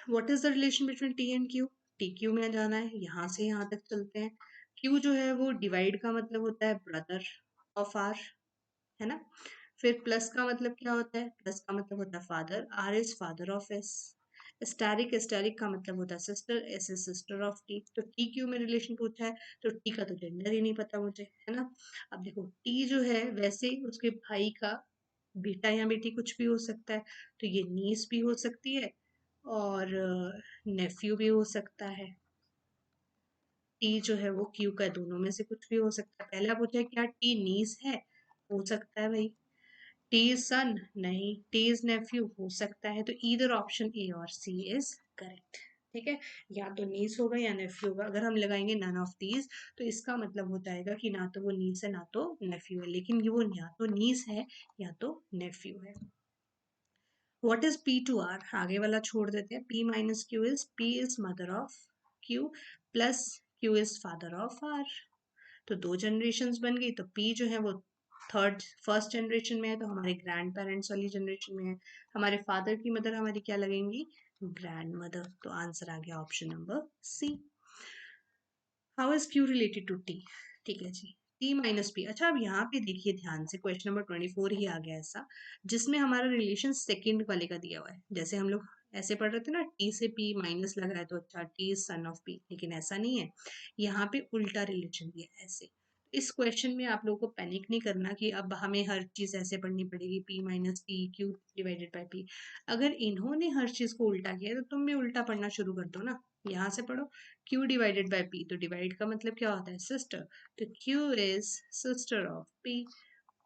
What is the relation between T and Q? T Q में जाना है, यहाँ से यहाँ तक चलते हैं। क्यू जो है वो डिवाइड का मतलब होता है ब्रदर ऑफ आर, है ना। फिर प्लस का मतलब क्या होता है? प्लस का मतलब होता है father, R is father of S. Asterisk, asterisk का मतलब होता है sister, S is sister of T. तो टी क्यू में रिलेशन पूछा है तो टी का तो जेंडर ही नहीं पता मुझे, है ना। अब देखो टी जो है वैसे उसके भाई का बेटा या बेटी कुछ भी हो सकता है, तो ये नीस भी हो सकती है और नेफ्यू भी हो सकता है। टी जो है वो क्यू का दोनों में से कुछ भी हो सकता है। पहला पूछा है क्या टी नीस है? हो सकता है भाई। T is son? नहीं। T is nephew? हो सकता है। तो ईदर ऑप्शन ए और सी इज करेक्ट। ठीक है, या तो नीस होगा या नेफ्यू होगा। अगर हम लगाएंगे नन ऑफ दीज तो इसका मतलब हो जाएगा कि ना तो वो नीस है ना तो नेफ्यू है, लेकिन ये वो या तो नीस है या तो नेफ्यू है। What is P to R? आगे वाला छोड़ देते हैं। P minus Q is, P is mother of Q plus Q is father of R. तो दो जनरेशन बन गई। तो पी जो है वो फर्स्ट जनरेशन में है, तो हमारे ग्रैंड पेरेंट्स वाली जनरेशन में है। हमारे फादर की मदर हमारी क्या लगेंगी? Grandmother. तो आंसर आ गया option number C. How is Q related to T? ठीक है जी, टी माइनस पी। अच्छा, अब यहाँ पे देखिए ध्यान से, क्वेश्चन नंबर 24 ही आ गया ऐसा जिसमें हमारा रिलेशन सेकंड वाले का दिया हुआ है। जैसे हम लोग ऐसे पढ़ रहे थे ना, टी से पी माइनस लगा है तो अच्छा T is son of P, लेकिन ऐसा नहीं है, यहाँ पे उल्टा रिलेशन दिया है ऐसे। इस क्वेश्चन में आप लोगों को पैनिक नहीं करना कि अब हमें हर चीज ऐसे पढ़नी पड़ेगी, P minus P Q divided by P. अगर इन्होंने हर चीज को उल्टा किया तो तुम भी उल्टा पढ़ना शुरू कर दो ना। यहाँ से पढ़ो Q डिवाइडेड बाय P, तो डिवाइड का मतलब क्या होता है? सिस्टर। तो Q is sister of P।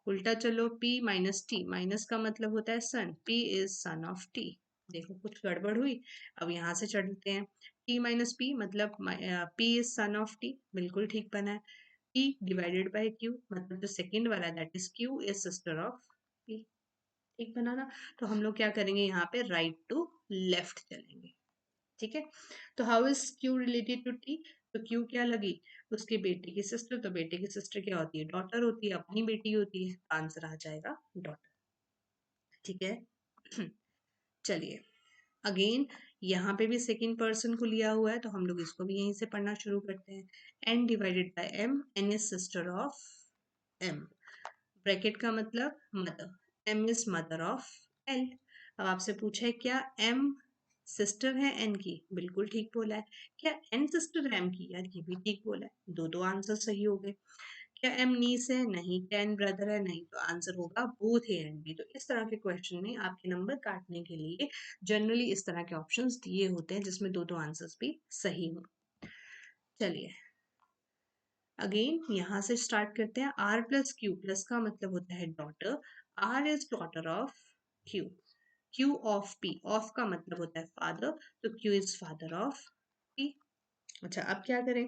उल्टा चलो, P माइनस T, माइनस का मतलब होता है सन, P is son of T। देखो कुछ गड़बड़ हुई। अब यहाँ से चढ़ते हैं। T माइनस P मतलब P is son of T, बिल्कुल ठीक बना है। P डिवाइडेड बाय Q मतलब जो सेकंड वाला that is Q is sister of P। ठीक बना ना। तो हम लोग क्या करेंगे यहाँ पे? राइट टू लेफ्ट चलेंगे। ठीक है, तो how is Q related to T? तो क्यू क्या लगी? उसके बेटे की सिस्टर, तो बेटे की सिस्टर क्या होती है? डॉटर होती है, अपनी बेटी होती है। आंसर आ जाएगा डॉटर। ठीक है चलिए, अगेन यहाँ पे भी सेकेंड पर्सन को लिया हुआ है तो हम लोग इसको भी यहीं से पढ़ना शुरू करते हैं। N divided by M, N is sister of M. Bracket का मतलब mother, M is mother of L. अब आपसे पूछा है क्या एम सिस्टर है एन की? बिल्कुल ठीक बोला है। क्या एन सिस्टर है एम की? यार ये भी ठीक बोला है। दो दो आंसर सही हो गए। क्या एम नीस है? नहीं। क्या एन ब्रदर है? नहीं। तो आंसर होगा बोथ ए एंड बी। तो इस तरह के क्वेश्चन में आपके नंबर काटने के लिए जनरली इस तरह के ऑप्शंस दिए होते हैं जिसमें दो दो आंसर्स भी सही हो। चलिए अगेन यहाँ से स्टार्ट करते हैं। आर प्लस क्यू, प्लस का मतलब होता है daughter. R is daughter of Q. Q of P, of का मतलब होता है फादर, तो Q is father of P. अच्छा अब क्या करें?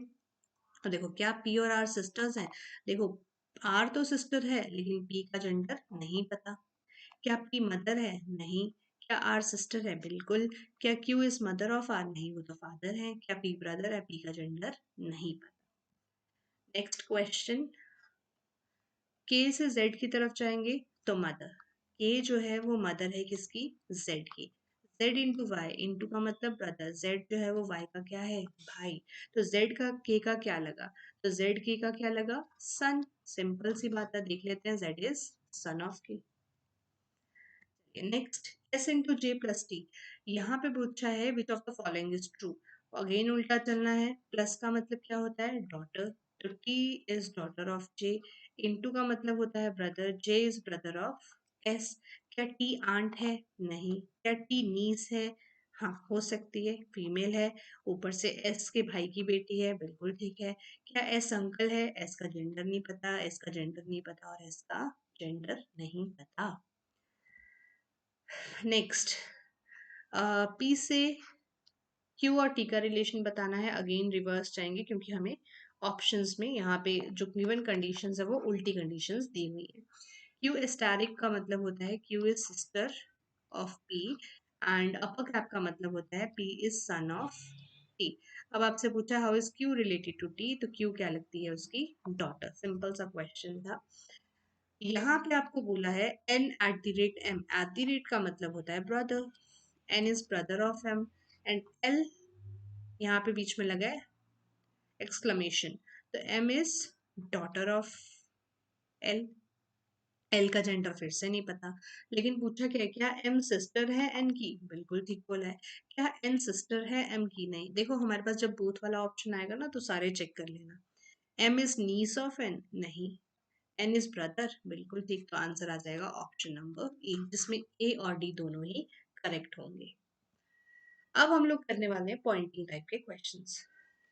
और देखो क्या पी और आर सिस्टर्स हैं? देखो आर तो सिस्टर है लेकिन पी का जेंडर नहीं पता। क्या पी मदर है? नहीं। क्या आर सिस्टर है? बिल्कुल। क्या Q is mother of R? नहीं, वो तो फादर है। क्या पी ब्रदर है? पी का जेंडर नहीं पता। नेक्स्ट क्वेश्चन, के से जेड की तरफ जाएंगे तो मदर। के जो है वो मदर है किसकी? जेड की। जेड इंटू वाई, इंटू का मतलब ब्रदर, जेड जो है वो वाई का क्या है? भाई। तो जेड का के का क्या लगा? तो जेड के का क्या लगा? सन। सिंपल सी बात है, देख लेते हैं। जेड इज सन ऑफ के। नेक्स्ट, एस इंटू जे प्लस टी। यहाँ पे पूछा है which of the following is true. Again उल्टा चलना है। प्लस का मतलब क्या होता है? डॉटर। तो T is daughter of J. Into का मतलब होता है brother, J is brother of S. क्या टी आंट है? नहीं। क्या टी नीस है? हाँ हो सकती है, फीमेल है। ऊपर से एस के भाई की बेटी है, बिल्कुल ठीक है। क्या एस अंकल है? एस का जेंडर नहीं पता, एस का जेंडर नहीं पता और एस का जेंडर नहीं पता। नेक्स्ट, पी से क्यू और टी का रिलेशन बताना है। अगेन रिवर्स जाएंगे क्योंकि हमें ऑप्शंस में यहाँ पे जो गिवन कंडीशंस है वो उल्टी कंडीशंस दी हुई है। क्यू एस्टैरिक का मतलब होता है Q is sister of P, and upper cap का मतलब होता है P is son of T. अब आपसे पूछा how is Q related to T, तो क्यू क्या लगती है? उसकी डॉटर। सिंपल सा क्वेश्चन था। यहाँ पे आपको बोला है N at the rate M. At the rate का मतलब होता है brother, N is brother of M, and L यहाँ पे बीच में लगा है एक्सक्लेमेशन, तो M is daughter of L. L का जेंडर फिर से नहीं पता, लेकिन पूछा क्या है? क्या एम सिस्टर है एन की? बिल्कुल ठीक बोला है। क्या एन सिस्टर है एम की? नहीं। देखो हमारे पास जब बोथ वाला ऑप्शन आएगा ना तो सारे चेक कर लेना। M is niece of N? नहीं। N is brother? बिल्कुल ठीक। तो आंसर आ जाएगा ऑप्शन नंबर ए, जिसमें ए और डी दोनों ही करेक्ट होंगे। अब हम लोग करने वाले हैं पॉइंटिंग टाइप के क्वेश्चंस।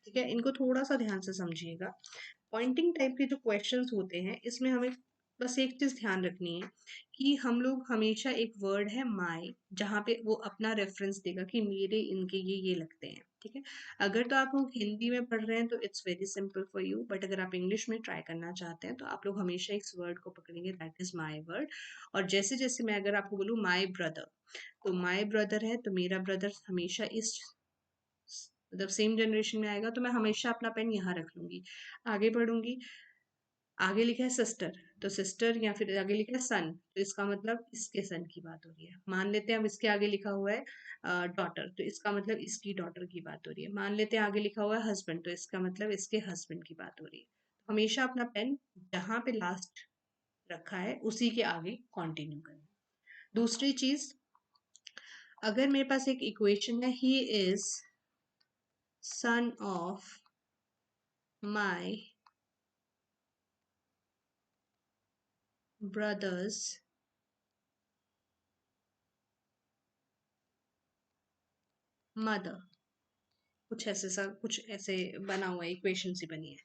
ठीक है, इनको थोड़ा सा ध्यान से समझिएगा। पॉइंटिंग टाइप के जो क्वेश्चंस होते हैं इसमें हमें बस एक चीज ध्यान रखनी है कि हम लोग हमेशा एक वर्ड है माय, जहाँ पे वो अपना रेफरेंस देगा कि मेरे इनके ये लगते हैं। ठीक है, अगर तो आप लोग हिंदी में पढ़ रहे हैं तो it's very simple for you, but अगर आप इंग्लिश में ट्राई करना चाहते हैं तो आप लोग हमेशा इस वर्ड को पकड़ेंगे, दैट इज माई वर्ड। और जैसे जैसे मैं अगर आपको बोलूँ माई ब्रदर, तो माई ब्रदर है तो मेरा ब्रदर हमेशा इस मतलब सेम जनरेशन में आएगा, तो मैं हमेशा अपना पेन यहाँ रख लूंगी। आगे बढ़ूंगी, आगे लिखा है सिस्टर, तो सिस्टर, या फिर आगे लिखा है सन, तो इसका मतलब इसके सन की बात हो रही है। मान लेते हैं अब इसके आगे लिखा हुआ है डॉटर, तो इसका मतलब इसकी डॉटर की बात हो रही है। मान लेते हैं आगे लिखा हुआ है हस्बैंड, तो इसका मतलब इसके हस्बैंड की बात हो रही है। हमेशा अपना पेन जहां पे लास्ट रखा है उसी के आगे कंटिन्यू करना। दूसरी चीज, अगर मेरे पास एक इक्वेशन है, he is son of my brothers mother, कुछ ऐसे बना हुआ है, इक्वेशन सी बनी है।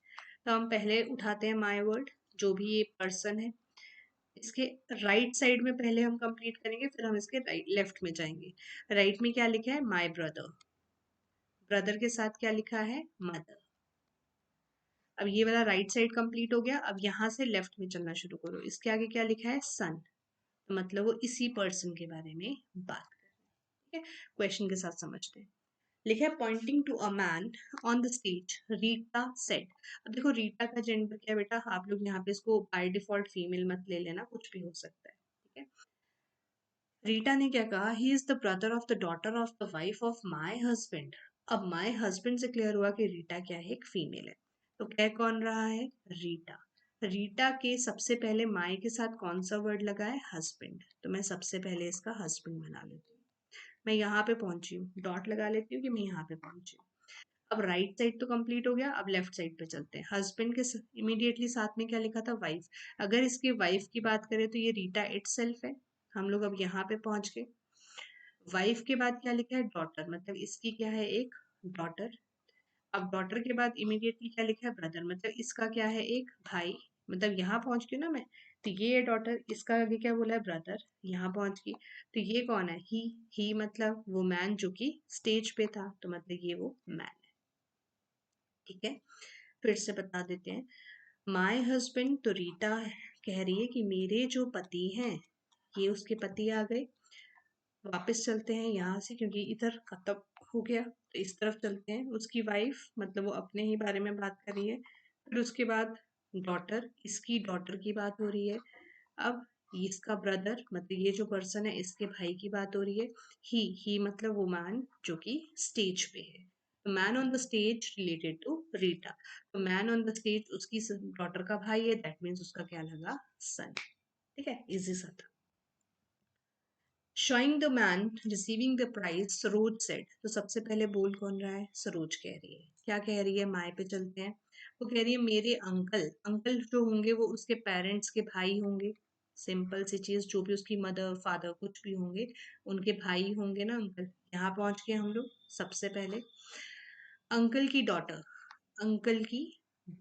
तो हम पहले उठाते हैं माय वर्ड, जो भी ये पर्सन है, इसके राइट साइड में पहले हम कंप्लीट करेंगे, फिर हम इसके राइट लेफ्ट में जाएंगे। राइट में क्या लिखा है? My brother. ब्रदर के साथ क्या लिखा है? मदर। अब ये वाला राइट साइड कंप्लीट हो गया। अब यहाँ से लेफ्ट में चलना शुरू करो। इसके आगे क्या लिखा है? सन, तो मतलब वो इसी पर्सन के बारे में बात कर रहे हैं। ठीक है, क्वेश्चन के साथ समझते हैं। लिखा है pointing to a man on the stage, Rita said. अब देखो रीटा का जेंडर क्या है बेटा, आप लोग यहाँ पे इसको बाय डिफॉल्ट फीमेल मत ले लेना, कुछ भी हो सकता है। ठीक है, रीटा ने क्या कहा? He is the brother of the daughter of the wife of my husband. अब माय हस्बैंड से क्लियर हुआ कि रीटा क्या है? एक फीमेल है। तो क्या कौन रहा है? रीटा। रीटा के सबसे पहले माय के साथ कौन सा वर्ड लगा है? हस्बैंड। तो मैं सबसे पहले इसका हस्बैंड बना लेती हूँ। मैं यहाँ पे पहुंची हूँ, डॉट लगा लेती हूँ कि मैं यहाँ पे पहुंची हूँ। अब राइट साइड तो कंप्लीट हो गया, अब लेफ्ट साइड पे चलते हैं। हस्बैंड के इमीडिएटली साथ में क्या लिखा था, वाइफ। अगर इसके वाइफ की बात करें तो ये रीटा इटसेल्फ है। हम लोग अब यहाँ पे पहुंच गए। वाइफ के बाद क्या लिखा है, डॉटर, मतलब इसकी क्या है, एक डॉटर। अब डॉटर के बाद इमीडिएटली क्या लिखा है, ब्रदर, मतलब इसका क्या है, एक भाई। मतलब यहाँ पहुंच गई ना मैं, तो ये है डॉटर, इसका आगे क्या बोला है, ब्रदर। यहाँ पहुंच गई, तो ये कौन है, ही मतलब वो मैन जो कि स्टेज पे था, तो मतलब ये वो मैन है। ठीक है, फिर से बता देते हैं। माय हस्बैंड, तो रीटा कह रही है कि मेरे जो पति हैं, ये उसके पति आ गए। वापस चलते हैं यहाँ से, क्योंकि इधर खत्म हो गया, तो इस तरफ चलते हैं। उसकी वाइफ, मतलब वो अपने ही बारे में बात कर रही है। फिर उसके बाद डॉटर, इसकी डॉटर की बात हो रही है। अब इसका ब्रदर, मतलब ये जो पर्सन है, इसके भाई की बात हो रही है। ही मतलब वो मैन जो कि स्टेज पे है। Man on the stage related to Rita. तो मैन ऑन द स्टेज उसकी डॉटर का भाई है, दैट मीन्स उसका क्या लगा, सन। ठीक है, इजी सा था। Showing the man receiving the prize, Saroj said. तो सबसे पहले बोल कौन रहा है, सरोज कह रही है। क्या कह रही है, माए पे चलते हैं। वो कह रही है मेरे अंकल, अंकल जो होंगे वो उसके पेरेंट्स के भाई होंगे। सिंपल सी चीज, जो भी उसकी मदर फादर कुछ भी होंगे, उनके भाई होंगे ना अंकल। यहाँ पहुंच गए हम लोग। सबसे पहले अंकल की डॉटर, अंकल की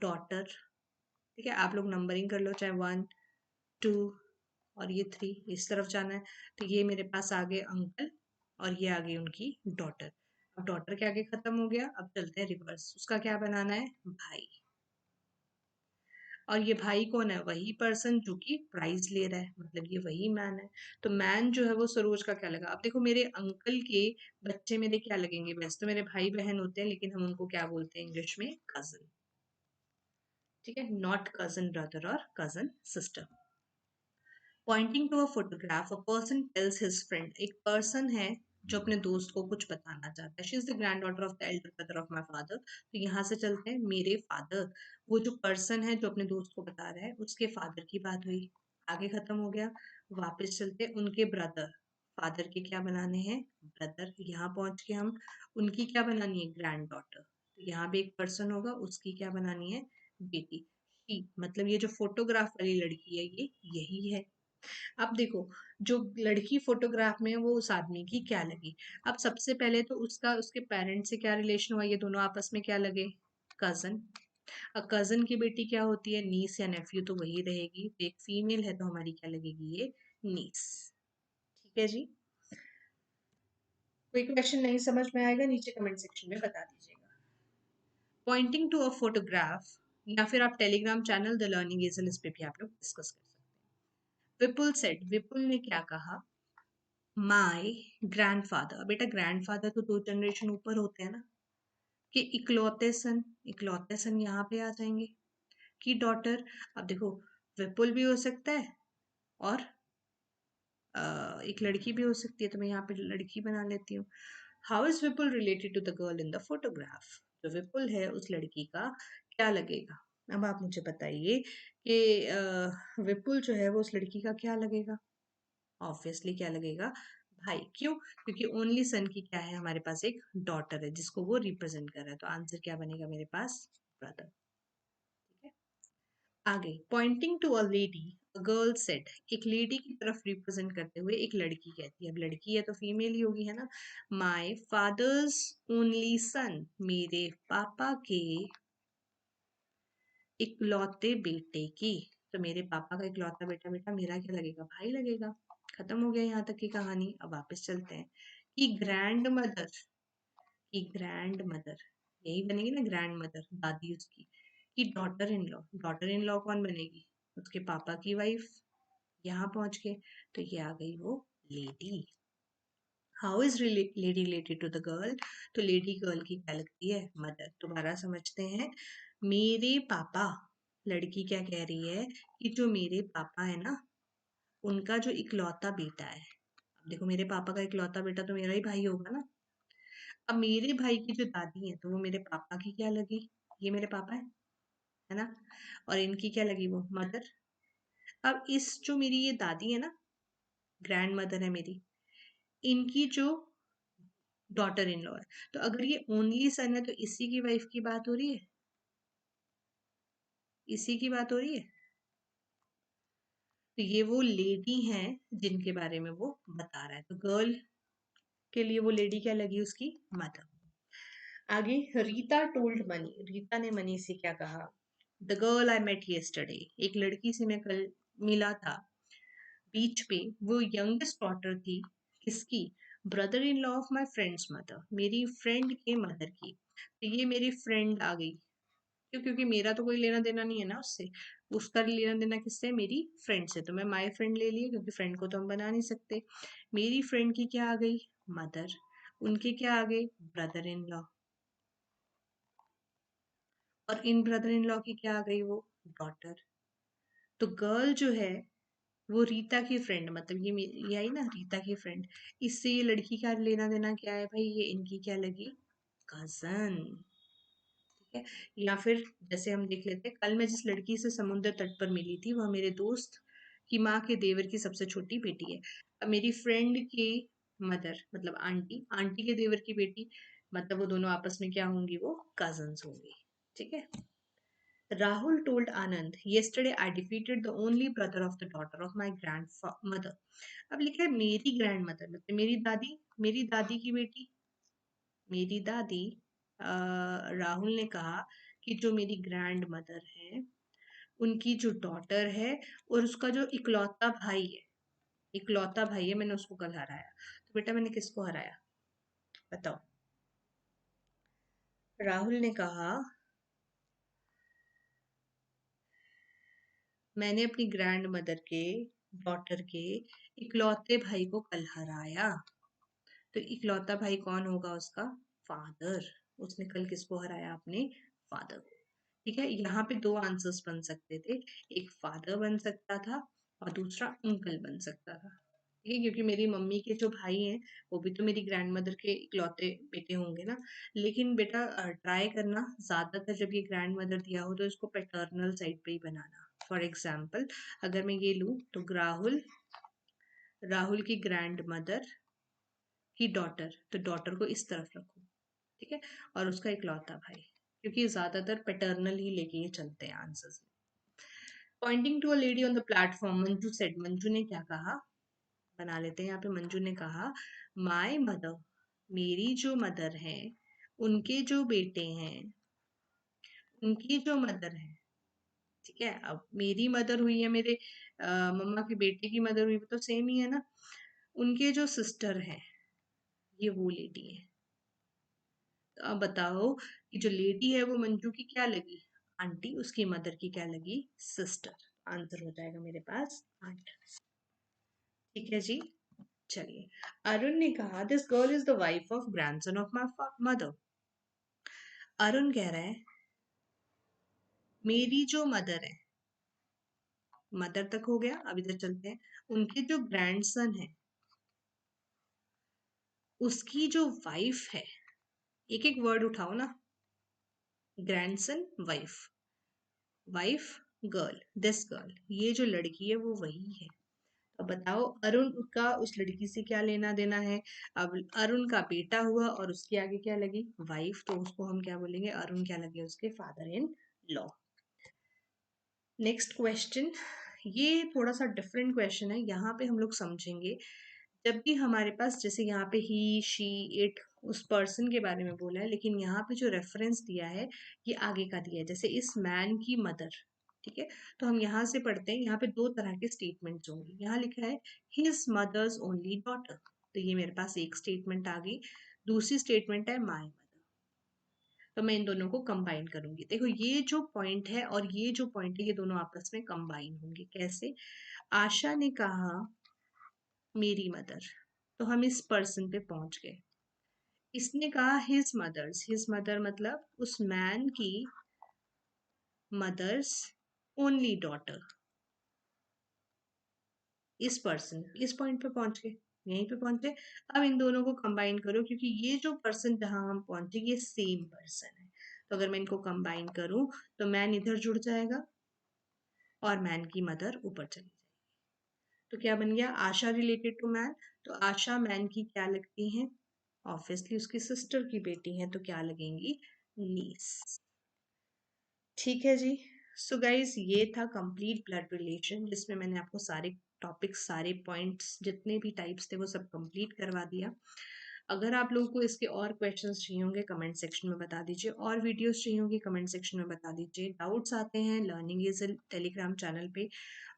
डॉटर। ठीक है, आप लोग नंबरिंग कर लो, चाहे 1 2 और ये 3, इस तरफ जाना है। तो ये मेरे पास आ गए अंकल, और ये आ गई उनकी डॉटर। अब डॉटर के आगे खत्म हो गया, अब चलते हैं रिवर्स। उसका क्या बनाना है, भाई। और ये भाई कौन है, वही पर्सन जो कि प्राइज ले रहा है, मतलब ये वही मैन है। तो मैन जो है वो सरोज का क्या लगा। अब देखो, मेरे अंकल के बच्चे मेरे क्या लगेंगे, वैसे तो मेरे भाई बहन होते हैं, लेकिन हम उनको क्या बोलते हैं इंग्लिश में, कजन। ठीक है, नॉट कजन ब्रदर और cousin sister. Pointing to a photograph, a person tells his friend. एक पर्सन है जो अपने दोस्त को कुछ बताना चाहता है। She is the granddaughter of the elder brother of my father. तो यहाँ से चलते हैं, मेरे फादर, वो जो पर्सन है जो अपने दोस्त को बता रहा है, उसके फादर की बात हुई। आगे खत्म हो गया। वापस चलते हैं, उनके ब्रदर, फादर के क्या बनाने हैं, ब्रदर। यहाँ पहुंच के हम, उनकी क्या बनानी है, ग्रैंड डॉटर। तो यहाँ भी एक पर्सन होगा, उसकी क्या बनानी है, बेटी। She, मतलब ये जो फोटोग्राफ वाली लड़की है, ये यही है। अब देखो, जो लड़की फोटोग्राफ में है वो उस आदमी की क्या लगी। अब सबसे पहले तो उसका उसके पेरेंट्स से क्या रिलेशन हुआ, ये दोनों आपस में क्या लगे, कजन। अब कजन की बेटी क्या होती है, नीस या नेफ्यू, तो वही रहेगी। तो एक फीमेल है, तो हमारी क्या लगेगी, ये नीस। ठीक है जी। कोई क्वेश्चन नहीं समझ में आएगा, नीचे कमेंट सेक्शन में बता दीजिएगा। पॉइंटिंग टू अ फोटोग्राफ, या फिर आप टेलीग्राम चैनल द लर्निंग एजल, इस पे भी आप लोग डिस्कस कर सकते हैं। विपुल सेड, विपुल ने क्या कहा, माय ग्रैंडफादर। बेटा ग्रैंडफादर तो 2 जनरेशन ऊपर होते हैं ना, कि इकलौते सन, इकलौते सन यहाँ पे आ जाएंगे। की डॉटर, अब देखो विपुल भी हो सकता है, और एक लड़की भी हो सकती है, तो मैं यहाँ पे लड़की बना लेती हूँ। How is Vipul related to the girl in the photograph. जो विपुल है उस लड़की का क्या लगेगा। अब आप मुझे बताइए कि विपुल जो है वो उस लड़की का क्या लगेगा। ऑब्वियसली क्या लगेगा, भाई। क्यों, क्योंकि ओनली सन की क्या है, हमारे पास एक डॉटर है जिसको वो रिप्रेजेंट कर रहा है। तो आंसर क्या बनेगा मेरे पास, ब्रदर। ठीक है, आगे pointing to a lady, a girl said. एक लेडी की तरफ रिप्रेजेंट करते हुए एक लड़की कहती है। अब लड़की है तो फीमेल ही होगी, है ना। माय फादर्स ओनली सन, मेरे पापा के इकलौते बेटे की। तो मेरे पापा का इकलौता बेटा, बेटा मेरा क्या लगेगा, भाई लगेगा। खत्म हो गया यहाँ तक की कहानी। अब वापस चलते हैं कि ग्रैंड मदर, की ग्रैंड मदर, यही बनेगी ना ग्रैंड मदर, दादी उसकी, कि daughter in law. Daughter in law कौन बनेगी, उसके पापा की वाइफ। यहाँ पहुंच गए, तो ये आ गई वो lady. How is lady related to the girl. तो लेडी गर्ल की क्या लगती है, मदर। दोबारा समझते हैं, मेरे पापा, लड़की क्या कह रही है कि जो मेरे पापा है ना, उनका जो इकलौता बेटा है। अब देखो, मेरे पापा का इकलौता बेटा तो मेरा ही भाई होगा ना। अब मेरे भाई की जो दादी है, तो वो मेरे पापा की क्या लगी, ये मेरे पापा है ना। और इनकी क्या लगी, वो मदर। अब इस जो मेरी ये दादी है ना, ग्रैंड मदर है मेरी, इनकी जो डॉटर इन लॉ है। तो अगर ये ओनली सन है तो इसी की वाइफ की बात हो रही है, इसी की बात हो रही है। तो ये वो लेडी हैं जिनके बारे में वो बता रहा है। तो गर्ल के लिए वो लेडी क्या लगी, उसकी मदर। आगे, रीता टोल्ड मनी, रीता ने मनी से क्या कहा। The girl I met yesterday, एक लड़की से मैं कल मिला था बीच पे, वो यंगेस्ट डॉटर थी, किसकी, brother in law of my friends mother, मेरी फ्रेंड के मदर की। तो ये मेरी फ्रेंड आ गई, क्यों, क्योंकि मेरा तो कोई लेना देना नहीं है ना उससे, उसका लेना देना किससे, मेरी फ्रेंड से। तो मैं माई फ्रेंड ले लिए, क्योंकि फ्रेंड को तो हम बना नहीं सकते। मेरी फ्रेंड की क्या आ गई, मदर, उनके क्या आ गए, ब्रदर इन लॉ, और इन ब्रदर इन लॉ की क्या आ गई, वो डॉटर। तो गर्ल जो है वो रीता की फ्रेंड, मतलब ये आई ना रीता की फ्रेंड, इससे ये लड़की का लेना देना क्या है भाई, ये इनकी क्या लगी, कजन। ठीक है। या फिर जैसे हम देख लेते हैं, कल मैं जिस लड़की से समुद्र तट पर मिली थी वह मेरे दोस्त की माँ के देवर की सबसे छोटी बेटी है। अब मेरी फ्रेंड की मदर मतलब आंटी, आंटी के देवर की बेटी, मतलब वो दोनों आपस में क्या होंगी, वो कजन्स होंगी। ठीक है। Rahul told Anand, yesterday I defeated the only brother of the daughter of my grandmother. अब लिखा है मेरी ग्रैंड मदर, मतलब मेरी दादी की बेटी, मेरी दादी। राहुल ने कहा कि जो मेरी ग्रैंड मदर है उनकी जो डॉटर है और उसका जो इकलौता भाई है, इकलौता भाई है, मैंने उसको कल हराया। तो बेटा मैंने किसको हराया, बताओ। राहुल ने कहा मैंने अपनी ग्रैंड मदर के डॉटर के इकलौते भाई को कल हराया। तो इकलौता भाई कौन होगा, उसका फादर। उसने कल किसको हराया, अपने फादर को। ठीक है, यहाँ पे दो आंसर्स बन सकते थे, एक फादर बन सकता था और दूसरा अंकल बन सकता था। ठीक है, क्योंकि मेरी मम्मी के जो भाई हैं वो भी तो मेरी ग्रैंड मदर के इकलौते बेटे होंगे ना। लेकिन बेटा ट्राई करना, ज्यादातर जब ये ग्रैंड मदर दिया हो तो इसको पैटर्नल साइड पे ही बनाना। फॉर एग्जाम्पल, अगर मैं ये लूँ तो राहुल, राहुल की ग्रैंड मदर की डॉटर, तो डॉटर को इस तरफ रखो। ठीक है, और उसका इकलौता भाई, क्योंकि ज्यादातर पैटर्नल ही लेके ये चलते हैं आंसर्स में। Pointing to a lady on the platform, Manju said, Manju ने क्या कहा, बना लेते हैं यहाँ पे। मंजू ने कहा माय मदर, मेरी जो मदर है, उनके जो बेटे हैं, उनकी जो मदर है। ठीक है, अब मेरी मदर हुई है, मेरे मम्मा के बेटे की मदर हुई, तो सेम ही है ना। उनके जो सिस्टर हैं, ये वो लेडी है। तो अब बताओ कि जो लेडी है वो मंजू की क्या लगी, आंटी, उसकी मदर की क्या लगी, सिस्टर। आंसर हो जाएगा मेरे पास आंट। ठीक है जी। चलिए, अरुण ने कहा this girl is the wife of grandson of my mother. Arun कह रहा है मेरी जो मदर है, मदर तक हो गया, अब इधर चलते हैं, उनके जो ग्रैंडसन है उसकी जो वाइफ है, एक एक वर्ड उठाओ ना, grandson, wife, wife, girl, this girl, ये जो लड़की है वो वही है। अब बताओ अरुण का उस लड़की से क्या लेना देना है। अब अरुण का बेटा हुआ और उसके आगे क्या लगी, वाइफ, तो उसको हम क्या बोलेंगे, अरुण क्या लगे, उसके father in law. Next question, ये थोड़ा सा डिफरेंट क्वेश्चन है, यहाँ पे हम लोग समझेंगे जब भी हमारे पास, जैसे यहाँ पे ही, शी, इट, उस पर्सन के बारे में बोला है, लेकिन यहाँ पे जो रेफरेंस दिया है ये आगे का दिया है, जैसे इस मैन की मदर। ठीक है, तो हम यहाँ से पढ़ते हैं, यहाँ पे दो तरह के स्टेटमेंट्स होंगे। यहाँ लिखा है हिज मदर्स ओनली डॉटर, तो ये मेरे पास एक स्टेटमेंट आ गई। दूसरी स्टेटमेंट है माई मदर, तो मैं इन दोनों को कंबाइन करूंगी। देखो ये जो पॉइंट है और ये जो पॉइंट है ये दोनों आपस में कंबाइन होंगे, कैसे। आशा ने कहा मेरी मदर, तो हम इस पर्सन पे पहुंच गए। इसने कहा हिज मदर्स, हिज मदर मतलब उस मैन की मदर्स ओनली डॉटर, इस पर्सन, इस पॉइंट पे पहुंच गए, यहीं पे पहुंचे। अब इन दोनों को कंबाइन करो, क्योंकि ये जो पर्सन जहां हम पहुंचे ये सेम पर्सन है। तो अगर मैं इनको कंबाइन करूं तो मैन इधर जुड़ जाएगा और मैन की मदर ऊपर चली जाएगी। तो क्या बन गया, आशा रिलेटेड टू मैन, तो आशा मैन की क्या लगती है, ऑब्वियसली उसकी सिस्टर की बेटी हैं तो क्या लगेंगी, नीस। ठीक है जी। सो गाइज ये था कंप्लीट ब्लड रिलेशन, जिसमें मैंने आपको सारे टॉपिक्स, सारे पॉइंट्स, जितने भी टाइप्स थे वो सब कंप्लीट करवा दिया। अगर आप लोगों को इसके और क्वेश्चंस चाहिए होंगे कमेंट सेक्शन में बता दीजिए, और वीडियोस चाहिए होंगी कमेंट सेक्शन में बता दीजिए। डाउट्स आते हैं लर्निंग इज टेलीग्राम चैनल पे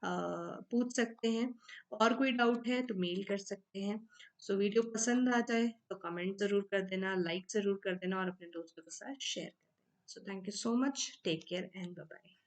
पूछ सकते हैं, और कोई डाउट है तो मेल कर सकते हैं। सो वीडियो पसंद आ जाए तो कमेंट ज़रूर कर देना, लाइक ज़रूर कर देना, और अपने दोस्तों के साथ शेयर कर देना। So thank you so much, take care and bye bye.